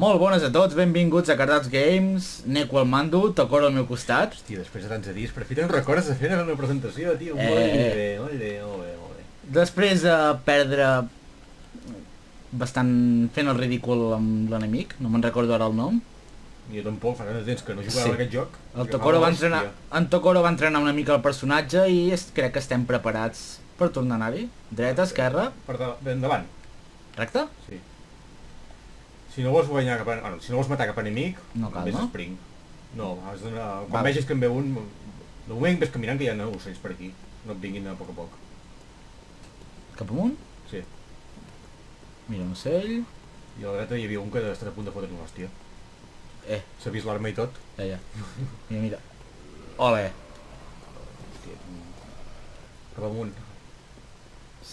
Molt bones a tots, benvinguts a Cardats Games, Neko al mando, Tokoro al meu costat. Hòstia, després de tants de dies, per fi te'n recordes de fer una presentació, tio. Molt bé. Després de perdre bastant fent el ridícul amb l'enemic, no me'n recordo ara el nom. Jo tampoc, fa tant de temps que no jugava en aquest joc. En Tokoro va entrenar una mica el personatge i crec que estem preparats per tornar a anar-hi. Dreta, esquerra... Endavant. Recte? Sí. Si no vols guanyar cap a... si no vols matar cap enemic, no cal, vés no? Spring. No, has d'anar... Quan vegis que en ve un... De moment ves caminant que hi ha ocells per aquí. No et vinguin a poc. Cap amunt? Sí. Mira un ocell... I a la dreta hi havia un que està a punt de fotre una hòstia. S'ha vist l'arma i tot. Ja. Mira. Ole. Hòstia. Cap amunt.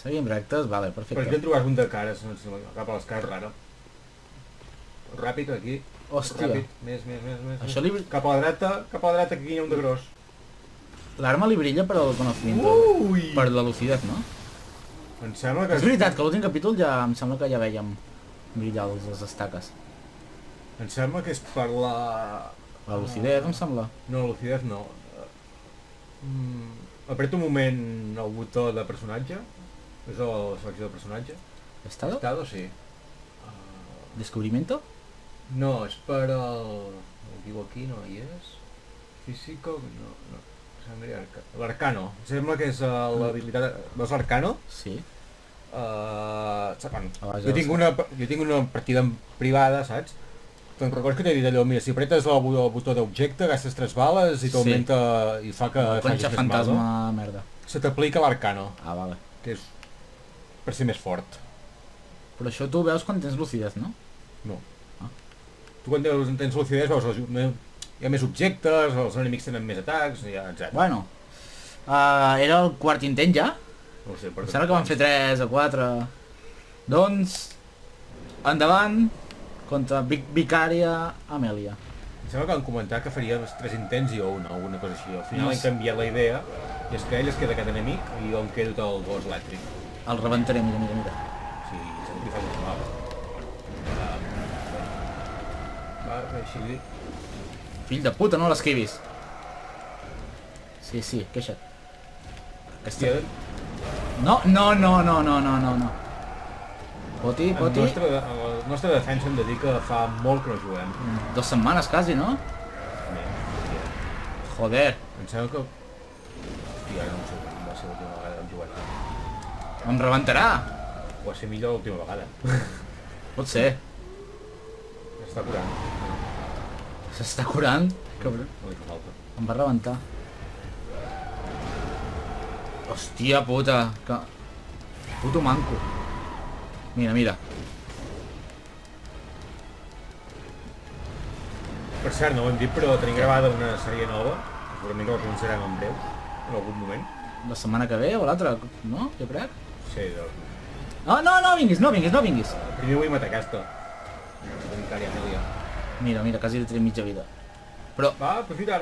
Seguim rectes? Vale, perfecte. Per aquí hem trobat un de cares, cap a les cares rara. Ràpid, aquí. Hòstia. Ràpid, més. Això li... Cap a la dreta, que aquí hi ha un de gros. L'arma li brilla per al conocimiento. Ui! Per la lucidez, no? Em sembla que... És veritat que l'últim capítol ja em sembla que ja vèiem brillar les estaques. Em sembla que és per la... La lucidez, em sembla. No, la lucidez no. Apreta un moment el botó de personatge. És la selecció de personatge. Estado? Estado, sí. Descubrimiento? No, és per el... Ho diu aquí, no hi és. Físico, no. L'arcano. Sembla que és l'habilitat... Veus l'arcano? Sí. Jo tinc una partida privada, saps? Te'n recordes que t'he dit allò, mira, si apretes el botó d'objecte, gastes 3 bales i t'augmenta i fa que facis més mal, no? Merda. Se t'aplica l'arcano. Vale. Que és per ser més fort. Però això tu veus quan tens lucidez, no? No. Tu quan tens lucidez veus hi ha més objectes, els enemics tenen més atacs, etc. Bueno, era el quart intent ja? No ho sé, Em sembla que van fer 3 o 4. Doncs, endavant contra Vicària Amèlia. Em sembla que van comentar que faria 3 intents i un, alguna cosa així. Al final han canviat la idea i és que ell es queda aquest enemic i jo em quedo tot el gos elèctric. El rebentaré, mira. Sí, segur que fa molt mal. Va, així... Fill de puta, no l'esquivis. Sí, queixa't. Hòstia, No. Poti. la nostra defensa em dedica fa molt que no juguem. 2 setmanes quasi, no? Joder. Em sembla que... Hòstia, no sé quan va ser l'última vegada que hem jugat. Em rebentarà. O va ser millor l'última vegada. Pot ser. Està curant. S'està curant. No li fa falta. Em va rebentar. Hòstia puta. Puto manco. Mira. Per cert, no ho hem dit, però tenim gravada una sèrie nova, que segurament que la començarem en breu, en algun moment. La setmana que ve o l'altra, no? Jo crec. Sí, No vinguis. primer vull matar aquesta. La Vicària Amèlia. Mira, quasi li trec mitja vida. Però... Va, aprofita.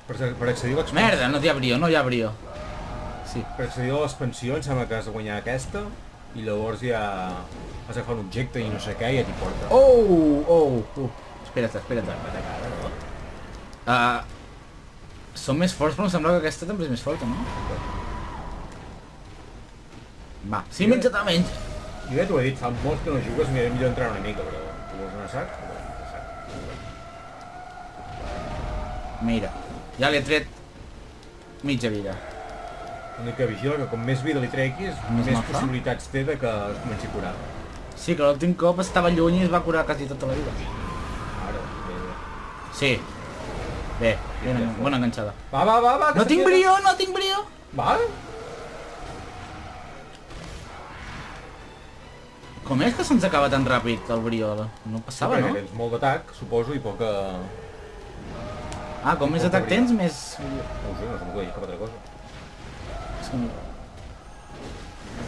Per accedir a l'expansió... Merda, no hi ha brio. Sí. Per accedir a l'expansió em sembla que has de guanyar aquesta i llavors ja has d'agafar un objecte i no sé què i ja t'hi porta. Espera't. Matacada, no? Són més forts, però em sembla que aquesta també és més forta, no? Va, sí, menja-te menys. Jo ja t'ho he dit, fa molts que no jugues, millor entrar una mica, però tu vols anar a sac? Mira, ja li he tret mitja vida. L'únic que vigila que com més vida li treguis, més possibilitats té de que es comenci a curar. Sí, que l'últim cop estava lluny i es va curar quasi tota la vida. Ara, bé. Sí. Bé, bona enganxada. Va. No tinc brio! Va? Com és que se'ns acaba tan ràpid el brio? No passava, no? Perquè tens molt d'atac, suposo, i poca... Com més atac tens, més... No ho sé, no se m'ho cap altra cosa.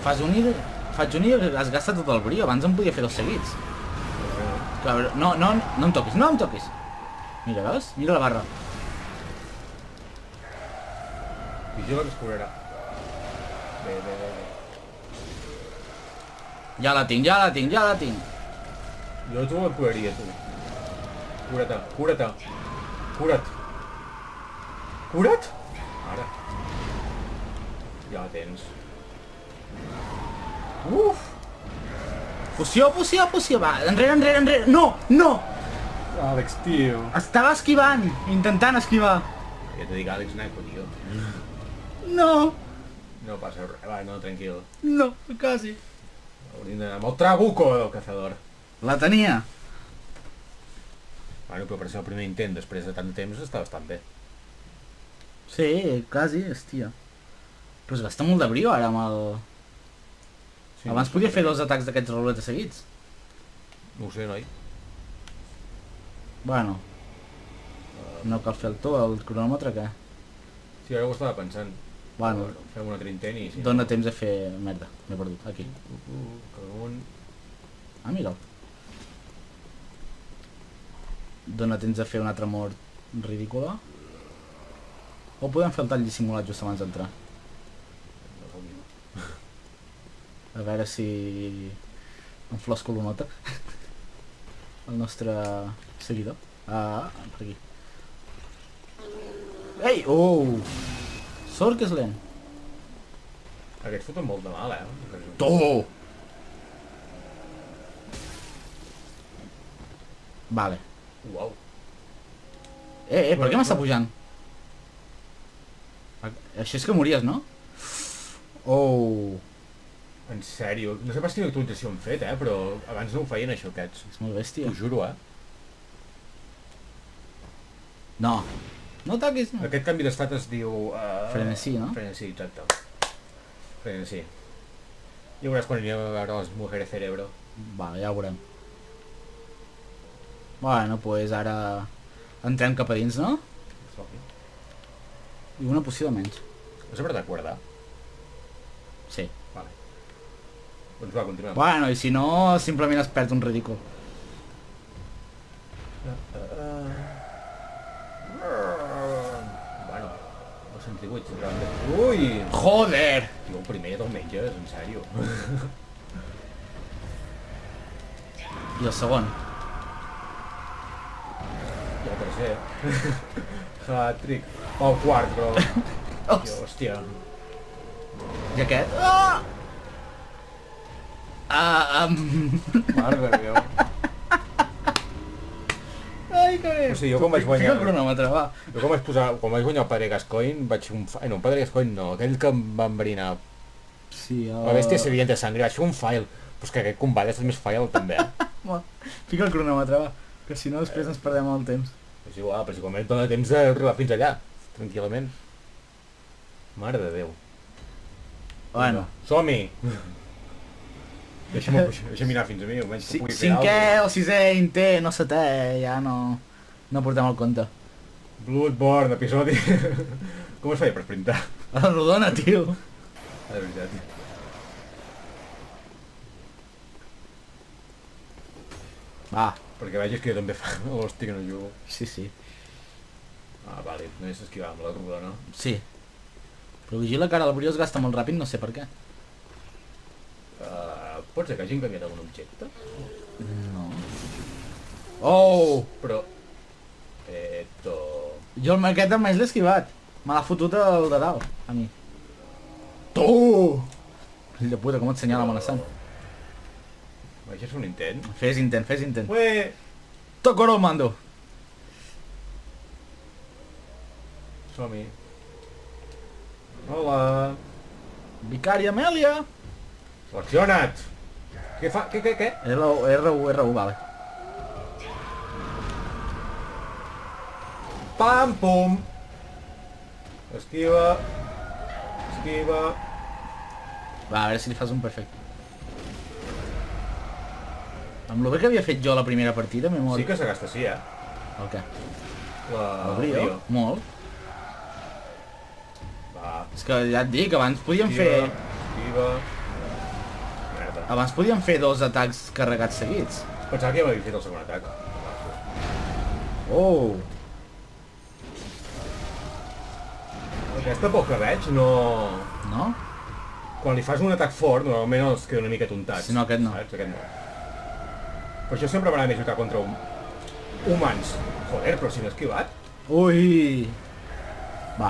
Faig un i es gasta tot el brio. Abans em podia fer 2 seguits. No em toquis. Mira, veus? Mira la barra. Vigila que es curarà. Bé. Ja la tinc. Jo t'ho empuraria, tu. Cura't, cura't. Cura't. Cura't? Ara. Ja la tens. Uf! Poció, poció, poció. Va, enrere, enrere, enrere. No, no! Àlex, tio. Estava esquivant, intentant esquivar. Ja t'ho dic, Àlex Neco, tio. No, No passa res, va, no, tranquil. no, quasi. Hauríem d'anar amb el trabuco del cazador. La tenia. Bueno, però per ser el primer intent, després de tant de temps, està bastant bé. Sí, quasi, hòstia. Però es gasta molt de brio ara amb el... Sí, Abans podia fer 2 atacs d'aquests roletes seguits. No ho sé, noi. Bueno. No cal fer el cronòmetre, què? Sí, ara ho estava pensant. Bueno, Fem un altre intent i... Si dona temps de fer... Merda, m'he perdut, aquí. Cagon... Ah, mira'l. Dona temps de fer una altra mort ridícula. O podem fer el tall dissimulat just abans d'entrar. No sabia. A veure si... En Flosco lo nota. El nostre seguidor. Ah, per aquí. Ei! Oh! Sort que és lent. Aquests foten molt de mal, eh? To! Vale. Uau. Per què m'està pujant? Això és que mories, no? Oh! En sèrio, no sé pas quina actualització han fet, però abans no ho feien això, aquests. És molt bèstia. T'ho juro, No. No ataquis, no. Aquest canvi d'estat es diu... Frenesí, no? Frenesí, exacte. Frenesí. Ja veuràs quan anirem a veure les Mujeres Cerebro. Vale, ja ho veurem. Bueno, pues ara... Entrem cap a dins, no? I una poció de menys. Has apretat guardar? Sí. Vale. Doncs va, continuem. Bueno, i si no, simplement es perd un ridícul. Bueno, el 108 tindrà un... Ui! Joder! Tio, el primer del menges, en sèrio. I el segon? I el tercer. Hat-trick. El quart, però... Tio, hòstia. I aquest? Ah! Mare de Déu. Ai, que bé! O sigui, jo quan vaig Fica guanyar... el cronòmetre, va. Jo quan vaig guanyar el Padre Gascoigne, vaig fer un... No, un Padre Gascoigne no, aquell que em va enverinar. Sí, La bèstia sedienta de sangre, vaig fer un file. Però és que aquest combat és el més file, també. Fica el cronòmetre, va. Que si no, després ens perdem el temps. És igual, però si com et dona temps d'arribar fins allà, tranquil·lament. Mare de Déu. Bueno. Som-hi! Deixa'm anar fins a mi, almenys que pugui fer Cinquè alguna o sisè intent, no setè, ja no portem el compte. cosa. Bloodborne, episodi... Com es feia per sprintar? A la rodona, tio. De veritat. Va, Perquè vegis que jo també fa l'hòstia que no jugo. sí. Ah, vale, no és esquivar amb la rodona. Sí. Però vigila que ara el brio es gasta molt ràpid, no sé per què. Pot ser que hagin canviat algun objecte? No. Oh! Però... Jo aquest almenys l'he esquivat. Me l'ha fotut el de dalt, a mi. Tu! Fill de puta, com et senyala amenaçant. Vaig a fer un intent. Fes intent. Ué! Tocoro el mando. Som-hi. Hola! Vicària Amèlia. Selecciona't! Què fa? Què? R1, vale. Pam, pum! Esquiva. Esquiva. Va, a veure si li fas un perfecte. Amb lo bé que havia fet jo la primera partida m'he mort. Sí que se gasta, sí, El què? El brio? Molt. Va. És que ja et dic, abans podíem fer... Esquiva. Merda. Abans podíem fer 2 atacs carregats seguits. Pensava que ja m'havia fet el segon atac. Oh! Aquesta por que veig no... No? Quan li fas un atac fort, normalment els queda una mica tontats. Si no, aquest no. Saps? Aquest no. Per això sempre m'agrada més lluitar contra humans. Joder, però si m'he esquivat. Ui! Va.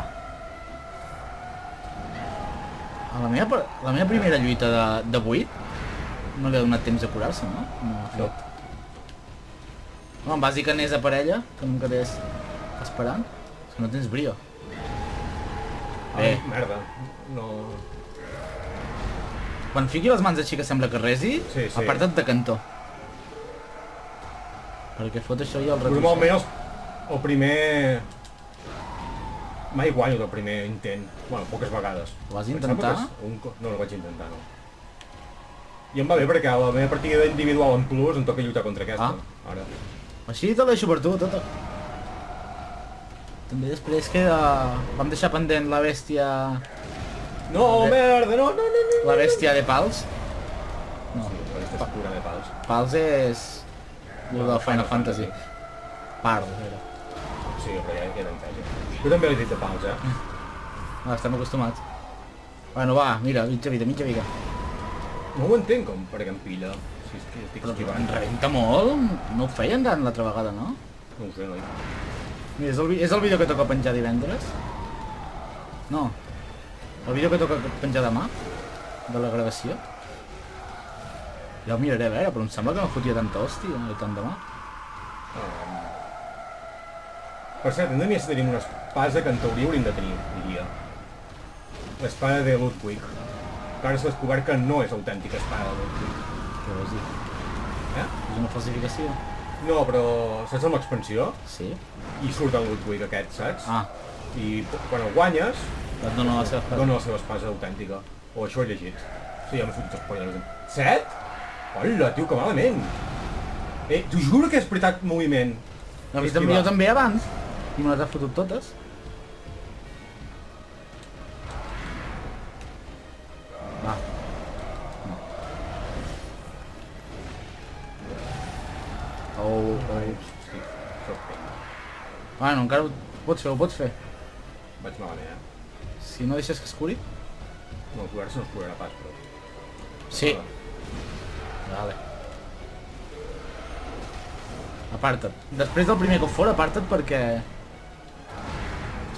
A la meva primera lluita de 8 no li ha donat temps de curar-se, no? No. Home, em vas dir que anés a parella, que no em quedés esperant. És que no tens brio. Bé. Merda. No... Quan fiqui les mans així que sembla que resi, Sí. aparta't de cantó. Perquè fot això ja el recursos. Normalment el primer... Mai guanyo del primer intent. Bueno, poques vegades. Ho vas Em intentar? sembla que és no, no vaig intentar, no. I em va bé perquè a la meva partida individual en plus em toca lluitar contra aquesta. Ara. Així te deixo per tu, tota. També després queda... Vam deixar pendent la bèstia... No, merda, no, no, no, no. La bèstia de pals. No, Sí, aquesta és pura de pals. pals és... El de Final Fantasy. Pals, era. Sí, però ja queda encaja. Jo també l'he dit de pals, Ah, estem acostumats. Bueno, va, mira, mitja vida, mitja vida. No ho entenc com per què em pilla. Si és que estic Però esquivant. em rebenta molt. No ho feien tant l'altra vegada, no? No ho sé, noi. Mira, és el vídeo que toca penjar divendres? No. El vídeo que toca penjar demà? De la gravació? Ja ho miraré a veure, però em sembla que no fotia tanta hòstia tant demà. Per cert, hem de mirar si tenim una espasa que en teoria hauríem de tenir, diria. L'espada de Ludwig. Que ara s'ha descobert que no és autèntica espada de Ludwig. Què vols dir? És una falsificació? No, però saps amb l'expansió? Sí. I surt el Ludwig aquest, saps? Ah, I quan el guanyes, et dono la seva dona la seva espasa autèntica. O això he llegit. Sí, ja m'he fotit spoilers. 7? Hola, tio, que malament. T'ho juro que és veritat moviment. Jo també abans. I me les ha fotut totes. Va. Oh. Sí, sóc pell. Bueno, encara ho pots fer. Vaig malament, Si no deixes que es curi. No, curar-se no es curarà pas, però... Sí. Vale. Aparta't. Després del primer cop fora, aparta't perquè...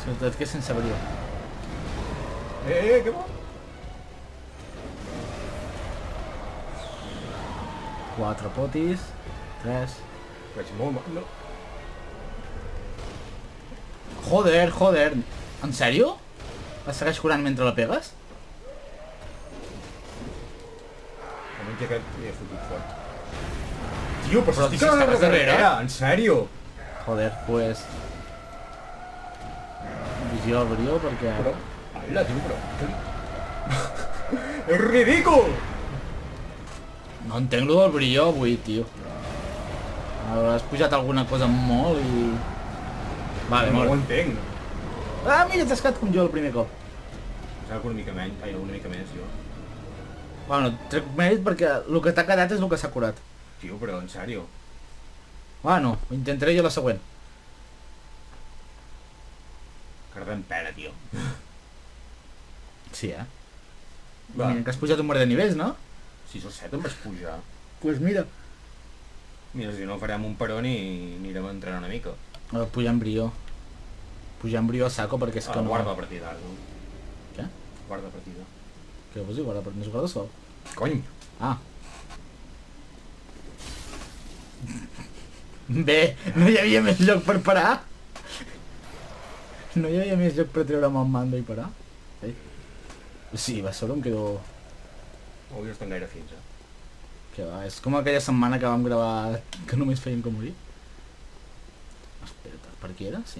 Et quedes sense brio. Què bo? 4 potis. 3. Vaig molt mal, no. Joder. En sèrio? Es segueix curant mentre la pegues? Almenys aquest li he fotut fort. Tio, però Però estic si a la estaves darrere. darrere, en sèrio? Joder, pues... Visió al brio perquè... Però... Hola, tio, però... És ridícul! No entenc lo del brio avui, tio. Has pujat alguna cosa molt i... Vale, No ho molt. entenc. Ah, mira, t'has quedat com jo el primer cop. Pensava que una mica menys, una mica més, jo. Bueno, trec mèrit perquè el que t'ha quedat és el que s'ha curat. Tio, però en sèrio. Bueno, intentaré jo la següent. Cardem pena, tio. Sí, Va. Mira, que has pujat un munt de nivells, no? 6 o 7 em vaig pujar. Pues mira. Mira, si no farem un peron i anirem a entrenar una mica. Pujar en brio. Pujar en brio a saco perquè és que no... Guarda la partida, no? Què? Guarda la partida. Què vols dir? Guarda, no es guarda sol? Cony! Ah. Bé, no hi havia més lloc per parar? No hi havia més lloc per treure'm el mando i parar? Sí, va sobre em quedo... Avui no estem gaire fins, Que va, és com aquella setmana que vam gravar que només feien com morir. Espera't, per aquí era? Sí.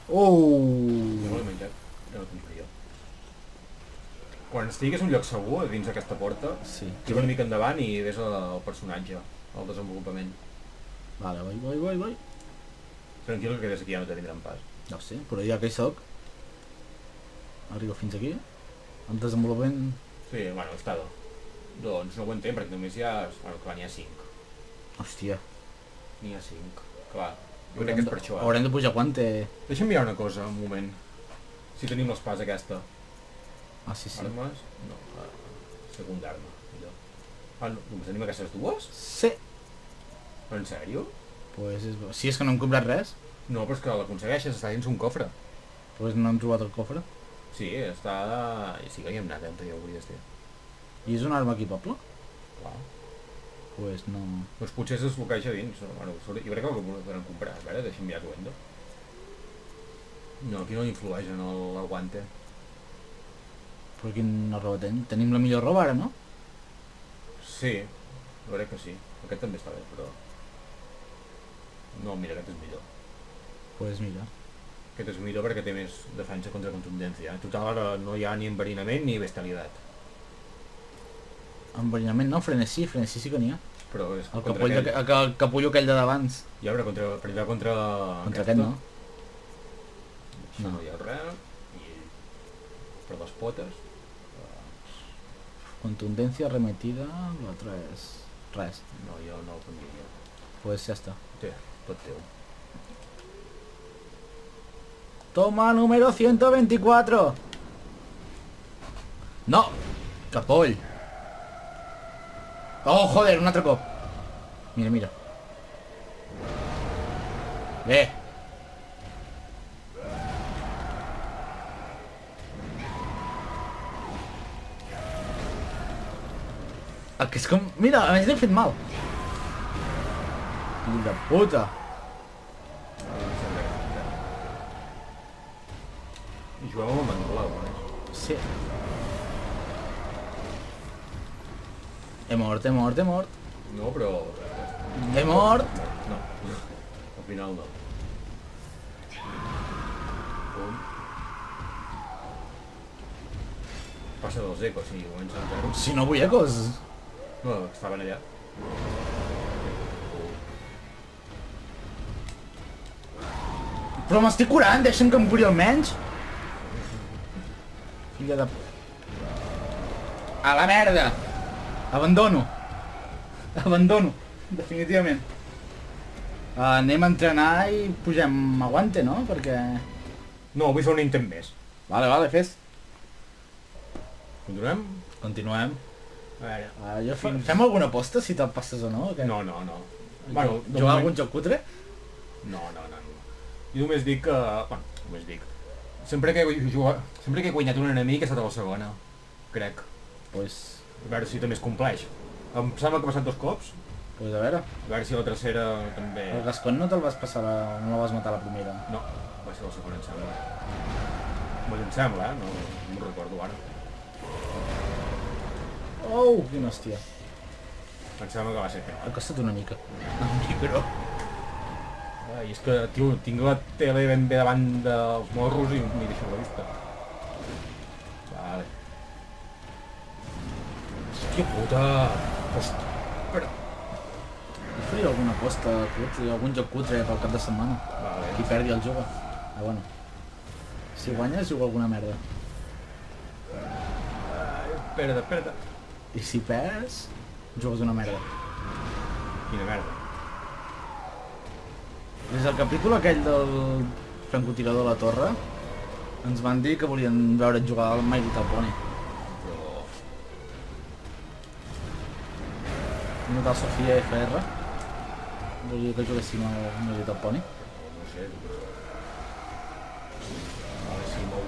Oh! No l'he menjat, ja no tinc frio. Quan estiguis en un lloc segur, dins d'aquesta porta, Sí. tira una mica endavant i ves el personatge, el desenvolupament. Vale, vai. Tranquil, que des aquí ja no te tindran pas. No ho sé, però ja que hi soc... Arribo fins aquí. El desenvolupament... Sí, bueno, està bé. Doncs no ho entenc, perquè només hi ha... Bueno, clar, n'hi ha 5. Hòstia. N'hi ha 5. Clar, jo crec que és per això, Haurem de pujar quan té... Deixa'm mirar una cosa, un moment. Si tenim l'espasa aquesta. Ah, sí, sí. Armes? No, segunda arma. Allò. Ah, no, només tenim aquestes dues? Sí. En sèrio? Pues és bo. Si és que no hem comprat res, No, però és que l'aconsegueixes, està dins un cofre. pues no hem trobat el cofre. Sí, està... I sí que hi hem anat, ja hauria d'estar. I és una arma equipable? Clar. Pues no... Doncs potser es desbloqueja dins. Bueno, jo crec que el podran comprar. A veure, deixa'm mirar Wendo. No, aquí no influeix en el guante. Però quina roba tenim? Tenim la millor roba ara, no? Sí, jo crec que sí. Aquest també està bé, però... No, mira, aquest és millor. Pues mira. Aquest és millor perquè té més defensa contra contundència. En total ara no hi ha ni enverinament ni bestialitat. Enverinament no, frenesí sí que n'hi ha. Però és El contra capullo, el capullo aquell de d'abans. Ja, però per lluitar contra... Contra aquest no. Això no hi ha res. I per les potes... Contundència, arremetida, l'altre és... res. No, jo no el canviaria. Pues ja està. Té, tot teu. Toma número 124. No! Capoll! Oh, joder, un altre cop. Mira, mira. Bé. El que és com... Mira, a més l'he fet mal. Fill de puta. I juguem amb el Mangolau, Sí. He mort, he mort, he mort. No, però... He mort. No, al final no. Pum. Passa dels ecos, sí, comença a zero. Si no vull ecos. No, estaven allà. Però m'estic curant, deixa'm que em curi almenys. Filla de... A la merda. Abandono. Abandono, definitivament. Anem a entrenar i pugem aguante, no? Perquè... No, vull fer un intent més. Vale, fes. Continuem? Continuem. A veure... Jo fem alguna aposta si te'l passes o no? O què? No. Bueno, Jugar algun joc cutre? No. Jo només dic que... Bueno, només dic... Sempre que he guanyat un enemic he estat a la segona. Crec. Pues... A veure si també es compleix. Em sembla que ha passat 2 cops. Pues a veure. A veure si la tercera també... El Gascon no te'l vas passar no la vas matar la primera. No, va ser la segona, em sembla. Bé, em sembla, no m'ho recordo ara. Oh, quina hòstia. Em sembla que va ser aquest. Ha costat una mica. El micro. I és que, tio, tinc la tele ben bé davant dels morros i m'hi deixo la vista. Vale. Hòstia puta! Espera. Jo faria alguna aposta cutre, algun joc cutre pel cap de setmana. Vale. Qui perdi el juga. Ah, bueno. Si guanyes, juga alguna merda. Espera't. I si perds, jugues una merda. Quina merda. Des del capítol aquell del francotirador a la torre, ens van dir que volien veure't jugar al My Little Pony. Però... Una tal Sofia FR volia que juguéssim al My Little Pony. No sé.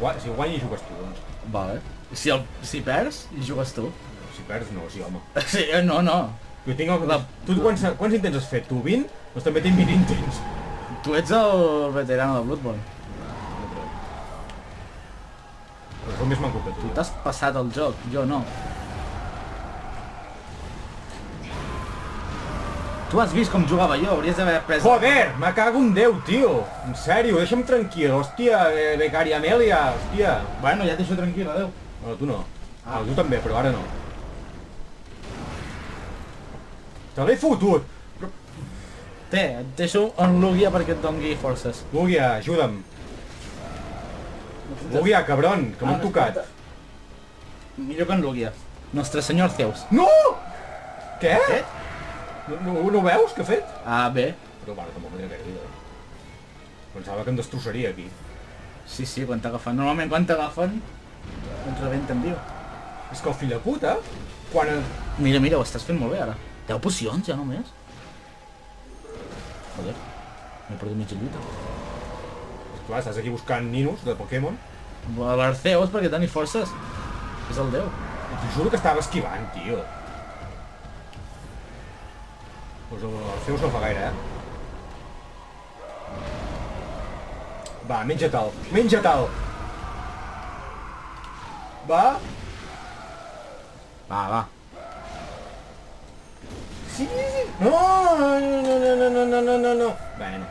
Vale, si guanyi jugues tu, doncs. Vale. Si perds, hi jugues tu. Si perds, no, sí, home. Sí, no. Jo tinc el... Tu quants intents has fet? Tu 20? Doncs també tinc 20 intents. Tu ets el veterano de Bloodborne. Però soc més manco que tu. Tu t'has passat el joc, jo no. Tu has vist com jugava jo, hauries d'haver pres... Joder, me cago en Déu, tio. En sèrio, deixa'm tranquil, hòstia, becari Amèlia, hòstia. Bueno, ja et deixo tranquil, adeu. No, tu no. Ah, tu també, però ara no. Te l'he fotut. Té, et deixo en Lugia perquè et dongui forces. Lugia, ajuda'm. Lugia, cabron, que m'han tocat. Millor que en Lugia. Nostre senyor Zeus. No! Què? Què? No veus què he fet? Ah, bé. Però bueno, tampoc m'hauria gaire vida. Pensava que em destrossaria aquí. Sí, quan t'agafen. Normalment quan t'agafen ens rebenten viu. És que el fill de puta, quan... Mira, mira, ho estàs fent molt bé ara. 10 pocions ja només? Joder, m'he perdut mitja lluita. Clar, estàs aquí buscant ninos de Pokémon. L'Arceus perquè teni forces. És el déu. T'ho juro que estava esquivant, tio. Pues l'Arceus no fa gaire, eh? Va, menja-te'l, menja-te'l! Va? Va. Sí, sí. No, no. Bueno.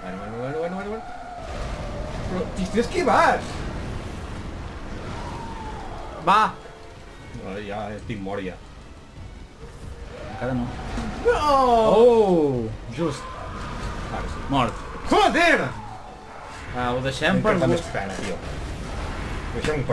Però t'hi esquivat! Va! No, ja estic mort, ja. Encara no. No! Oh! Just. Ara sí. Mort. Joder! Ho deixem per... Encara fa més pena, tio. Deixa'm